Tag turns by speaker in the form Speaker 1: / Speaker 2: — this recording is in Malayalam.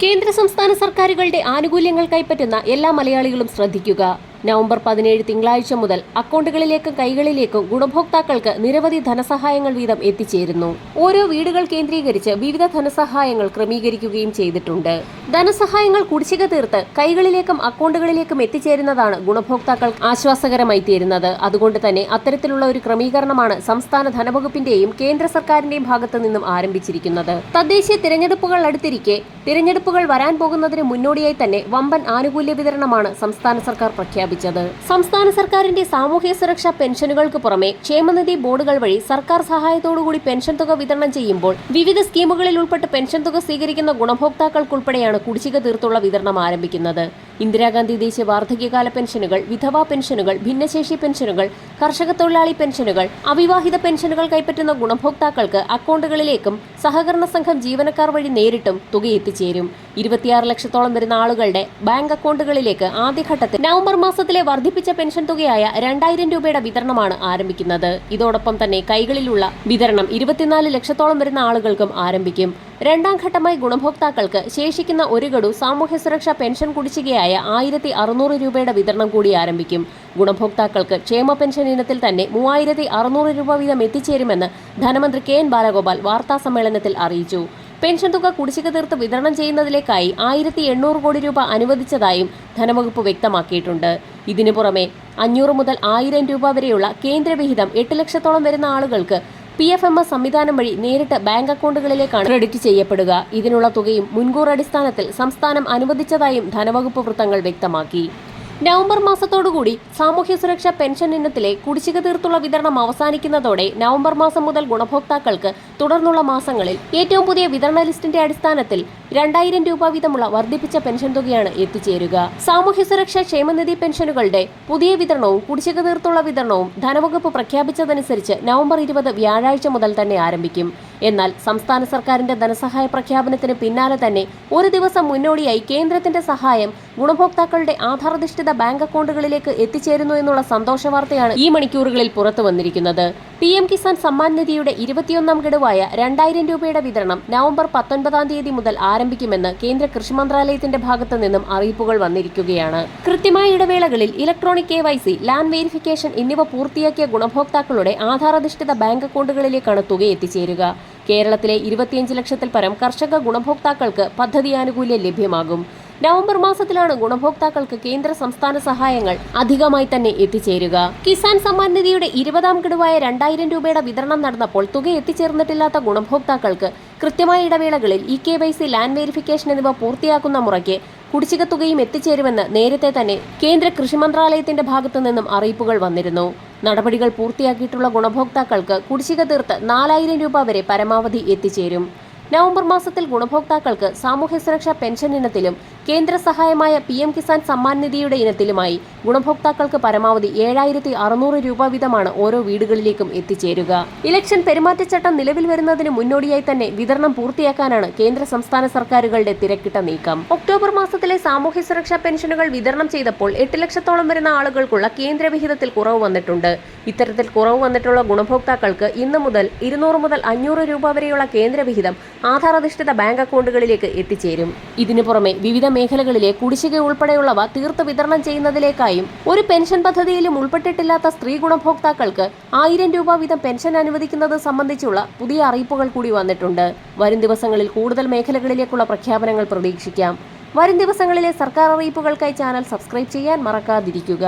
Speaker 1: കേന്ദ്ര സംസ്ഥാന സർക്കാരുകളുടെ ആനുകൂല്യങ്ങൾ കൈപ്പറ്റുന്ന എല്ലാ മലയാളികളും ശ്രദ്ധിക്കുക. നവംബർ 17 തിങ്കളാഴ്ച മുതൽ അക്കൗണ്ടുകളിലേക്കും കൈകളിലേക്കും ഗുണഭോക്താക്കൾക്ക് നിരവധി ധനസഹായങ്ങൾ വീതം എത്തിച്ചേരുന്നു. ഓരോ വീടുകൾ കേന്ദ്രീകരിച്ച് വിവിധ ധനസഹായങ്ങൾ ക്രമീകരിക്കുകയും ചെയ്തിട്ടുണ്ട്. ധനസഹായങ്ങൾ കുടിശ്ശിക തീർത്ത് കൈകളിലേക്കും അക്കൗണ്ടുകളിലേക്കും എത്തിച്ചേരുന്നതാണ് ഗുണഭോക്താക്കൾക്ക് ആശ്വാസകരമായി തീരുന്നത്. അതുകൊണ്ട് തന്നെ അത്തരത്തിലുള്ള ഒരു ക്രമീകരണമാണ് സംസ്ഥാന ധനവകുപ്പിന്റെയും കേന്ദ്ര സർക്കാരിന്റെയും ഭാഗത്തു നിന്നും ആരംഭിച്ചിരിക്കുന്നത്. തദ്ദേശീയ തിരഞ്ഞെടുപ്പുകൾ അടുത്തിരിക്കെ തിരഞ്ഞെടുപ്പുകൾ വരാൻ പോകുന്നതിന് മുന്നോടിയായി തന്നെ വമ്പൻ ആനുകൂല്യ വിതരണമാണ് സംസ്ഥാന സർക്കാർ പ്രഖ്യാപിച്ചത്. സംസ്ഥാന സർക്കാരിന്റെ സാമൂഹ്യ സുരക്ഷാ പെൻഷനുകൾക്ക് പുറമെ ക്ഷേമനിധി ബോർഡുകൾ വഴി സർക്കാർ സഹായത്തോടുകൂടി പെൻഷൻ തുക വിതരണം ചെയ്യുമ്പോൾ വിവിധ സ്കീമുകളിൽ ഉൾപ്പെട്ട് പെൻഷൻ തുക സ്വീകരിക്കുന്ന ഗുണഭോക്താക്കൾക്കുൾപ്പെടെയാണ് കുടിശ്ശിക തീർത്തുള്ള വിതരണം ആരംഭിക്കുന്നത്. ഇന്ദിരാഗാന്ധി ദേശീയ വാർദ്ധക്യകാല പെൻഷനുകൾ, വിധവാ പെൻഷനുകൾ, ഭിന്നശേഷി പെൻഷനുകൾ, കർഷക തൊഴിലാളി പെൻഷനുകൾ, അവിവാഹിത പെൻഷനുകൾ കൈപ്പറ്റുന്ന ഗുണഭോക്താക്കൾക്ക് അക്കൗണ്ടുകളിലേക്കും സഹകരണ സംഘം ജീവനക്കാർ വഴി നേരിട്ടും തുക എത്തിച്ചേരും. 26 ലക്ഷത്തോളം വരുന്ന ആളുകളുടെ ബാങ്ക് അക്കൗണ്ടുകളിലേക്ക് ആദ്യഘട്ടത്തിൽ നവംബർ മാസത്തിലെ വർദ്ധിപ്പിച്ച പെൻഷൻ തുകയായ 2000 രൂപയുടെ വിതരണമാണ് ആരംഭിക്കുന്നത്. ഇതോടൊപ്പം തന്നെ കൈകളിലുള്ള വിതരണം 24 ലക്ഷത്തോളം വരുന്ന ആളുകൾക്കും ആരംഭിക്കും. രണ്ടാം ഘട്ടമായി ഗുണഭോക്താക്കൾക്ക് ശേഷിക്കുന്ന ഒരു ഗഡു സാമൂഹ്യ സുരക്ഷാ പെൻഷൻ കുടിശ്ശികയായ 1600 രൂപയുടെ വിതരണം കൂടി ആരംഭിക്കും. ഗുണഭോക്താക്കൾക്ക് ക്ഷേമ പെൻഷൻ ഇനത്തിൽ തന്നെ 3600 രൂപ വീതം എത്തിച്ചേരുമെന്ന് ധനമന്ത്രി കെ എൻ ബാലഗോപാൽ വാർത്താ സമ്മേളനത്തിൽ അറിയിച്ചു. പെൻഷൻ തുക കുടിശ്ശിക തീർത്ത് വിതരണം ചെയ്യുന്നതിലേക്കായി 1800 കോടി രൂപ അനുവദിച്ചതായും ധനവകുപ്പ് വ്യക്തമാക്കിയിട്ടുണ്ട്. ഇതിനു പുറമെ 500 മുതൽ 1000 രൂപ വരെയുള്ള കേന്ദ്രവിഹിതം 8 ലക്ഷത്തോളം വരുന്ന ആളുകൾക്ക് PFMS സംവിധാനം വഴി നേരിട്ട് ബാങ്ക് അക്കൗണ്ടുകളിലേക്കാണ് ക്രെഡിറ്റ് ചെയ്യപ്പെടുക. ഇതിനുള്ള തുകയും മുൻകൂർ അടിസ്ഥാനത്തിൽ സംസ്ഥാനം അനുവദിച്ചതായും ധനവകുപ്പ് വൃത്തങ്ങൾ വ്യക്തമാക്കി. നവംബർ മാസത്തോടുകൂടി സാമൂഹ്യ സുരക്ഷാ പെൻഷൻ ഇനത്തിലെ കുടിശ്ശിക തീർത്തുള്ള വിതരണം അവസാനിക്കുന്നതോടെ നവംബർ മാസം മുതൽ ഗുണഭോക്താക്കൾക്ക് തുടർന്നുള്ള മാസങ്ങളിൽ ഏറ്റവും പുതിയ വിതരണ ലിസ്റ്റിന്റെ അടിസ്ഥാനത്തിൽ 2000 രൂപ വീതമുള്ള വർദ്ധിപ്പിച്ച പെൻഷൻ തുകയാണ് എത്തിച്ചേരുക. സാമൂഹ്യ സുരക്ഷാ ക്ഷേമനിധി പെൻഷനുകളുടെ പുതിയ വിതരണവും കുടിശ്ശിക തീർത്തുള്ള വിതരണവും ധനവകുപ്പ് പ്രഖ്യാപിച്ചതനുസരിച്ച് നവംബർ 20 വ്യാഴാഴ്ച മുതൽ തന്നെ ആരംഭിക്കും. എന്നാൽ സംസ്ഥാന സർക്കാരിന്റെ ധനസഹായ പ്രഖ്യാപനത്തിന് പിന്നാലെ തന്നെ ഒരു ദിവസം മുന്നോടിയായി കേന്ദ്രത്തിന്റെ സഹായം ഗുണഭോക്താക്കളുടെ ആധാരധിഷ്ഠിത ബാങ്ക് അക്കൗണ്ടുകളിലേക്ക് എത്തിച്ചേരുന്നു എന്നുള്ള സന്തോഷ വാർത്തയാണ് ഈ മണിക്കൂറുകളിൽ പുറത്തു വന്നിരിക്കുന്നത്. PM കിസാൻ സമ്മാൻ നിധിയുടെ 21ാം ഗഡുവായ 2000 രൂപയുടെ വിതരണം നവംബർ 19 തീയതി മുതൽ ആരംഭിക്കുമെന്ന് കേന്ദ്ര കൃഷി മന്ത്രാലയത്തിന്റെ ഭാഗത്തു നിന്നും അറിയിപ്പുകൾ വന്നിരിക്കുകയാണ്. കൃത്യമായ ഇടവേളകളിൽ ഇലക്ട്രോണിക് KYC, ലാൻഡ് വെരിഫിക്കേഷൻ എന്നിവ പൂർത്തിയാക്കിയ ഗുണഭോക്താക്കളുടെ ആധാരധിഷ്ഠിത ബാങ്ക് അക്കൗണ്ടുകളിലേക്കാണ് തുക എത്തിച്ചേരുക. കേരളത്തിലെ 25 ലക്ഷത്തിൽ പരം കർഷക ഗുണഭോക്താക്കൾക്ക് പദ്ധതി ആനുകൂല്യം ലഭ്യമാകും. നവംബർ മാസത്തിലാണ് ഗുണഭോക്താക്കൾക്ക് കേന്ദ്ര സംസ്ഥാന സഹായങ്ങൾ അധികമായി തന്നെ എത്തിച്ചേരുക. കിസാൻ സമ്മാൻ നിധിയുടെ 20ാം ഗഡുവായ 2000 രൂപയുടെ വിതരണം നടന്നപ്പോൾ തുക എത്തിച്ചേർന്നിട്ടില്ലാത്ത ഗുണഭോക്താക്കൾക്ക് കൃത്യമായ ഇടവേളകളിൽ KYC, ലാൻഡ് വെരിഫിക്കേഷൻ എന്നിവ പൂർത്തിയാക്കുന്ന മുറയ്ക്ക് കുടിശ്ശിക തുകയും എത്തിച്ചേരുമെന്ന് നേരത്തെ തന്നെ കേന്ദ്ര കൃഷി മന്ത്രാലയത്തിന്റെ ഭാഗത്തു നിന്നും അറിയിപ്പുകൾ വന്നിരുന്നു. നടപടികൾ പൂർത്തിയാക്കിയിട്ടുള്ള ഗുണഭോക്താക്കൾക്ക് കുടിശ്ശിക തീർത്ത് 4000 രൂപ വരെ പരമാവധി എത്തിച്ചേരും. നവംബർ മാസത്തിൽ ഗുണഭോക്താക്കൾക്ക് സാമൂഹ്യ സുരക്ഷാ പെൻഷൻ ഇനത്തിലും കേന്ദ്ര സഹായമായ PM കിസാൻ സമ്മാൻ നിധിയുടെ ഇനത്തിലുമായി ഗുണഭോക്താക്കൾക്ക് പരമാവധി 7600 രൂപ വീതമാണ് ഓരോ വീടുകളിലേക്കും എത്തിച്ചേരുക. ഇലക്ഷൻ പെരുമാറ്റച്ചട്ടം നിലവിൽ വരുന്നതിന് മുന്നോടിയായി തന്നെ വിതരണം പൂർത്തിയാക്കാനാണ് കേന്ദ്ര സംസ്ഥാന സർക്കാരുകളുടെ തിരക്കിട്ട നീക്കം. ഒക്ടോബർ മാസത്തിലെ സാമൂഹ്യ സുരക്ഷാ പെൻഷനുകൾ വിതരണം ചെയ്തപ്പോൾ 8 ലക്ഷത്തോളം വരുന്ന ആളുകൾക്കുള്ള കേന്ദ്രവിഹിതത്തിൽ കുറവ് വന്നിട്ടുണ്ട്. ഇത്തരത്തിൽ കുറവ് വന്നിട്ടുള്ള ഗുണഭോക്താക്കൾക്ക് ഇന്ന് മുതൽ 200 മുതൽ 500 രൂപ വരെയുള്ള കേന്ദ്രവിഹിതം ആധാരധിഷ്ഠിത ബാങ്ക് അക്കൗണ്ടുകളിലേക്ക് എത്തിച്ചേരും. ഇതിനു പുറമെ വിവിധ മേഖലകളിലെ കുടിശ്ശിക ഉൾപ്പെടെയുള്ളവ തീർത്ത് വിതരണം ചെയ്യുന്നതിലേക്കായും ഒരു പെൻഷൻ പദ്ധതിയിലും ഉൾപ്പെട്ടിട്ടില്ലാത്ത സ്ത്രീ ഗുണഭോക്താക്കൾക്ക് 1000 രൂപ വീതം പെൻഷൻ അനുവദിക്കുന്നത് സംബന്ധിച്ചുള്ള പുതിയ അറിയിപ്പുകൾ കൂടി വന്നിട്ടുണ്ട്. വരും ദിവസങ്ങളിൽ കൂടുതൽ മേഖലകളിലേക്കുള്ള പ്രഖ്യാപനങ്ങൾ പ്രതീക്ഷിക്കാം. വരും ദിവസങ്ങളിലെ സർക്കാർ അറിയിപ്പുകൾക്കായി ചാനൽ സബ്സ്ക്രൈബ് ചെയ്യാൻ മറക്കാതിരിക്കുക.